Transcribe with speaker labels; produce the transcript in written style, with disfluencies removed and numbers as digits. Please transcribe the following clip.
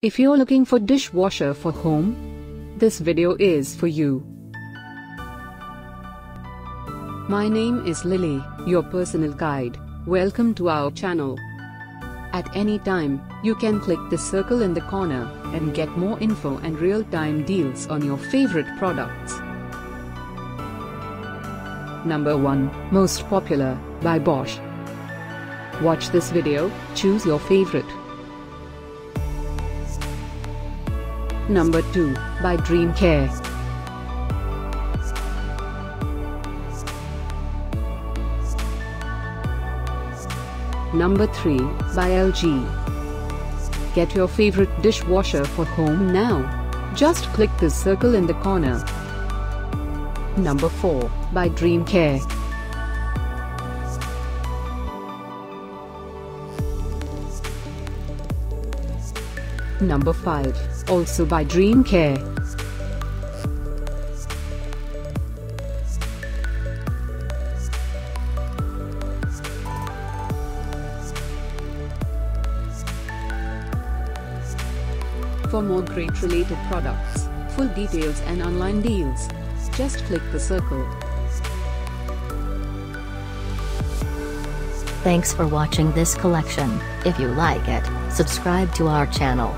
Speaker 1: If you're looking for dishwasher for home, this video is for you. My name is Lily, your personal guide. Welcome to our channel. At any time, you can click the circle in the corner and get more info and real-time deals on your favorite products. Number 1, Most Popular, by Bosch. Watch this video, choose your favorite. Number 2, by Dream Care. Number 3, by LG. Get your favorite dishwasher for home now. Just click the circle in the corner. Number 4, by Dream Care. Number 5, also by Dream Care. For more great related products, full details and online deals, just click the circle.
Speaker 2: Thanks for watching this collection. If you like it, subscribe to our channel.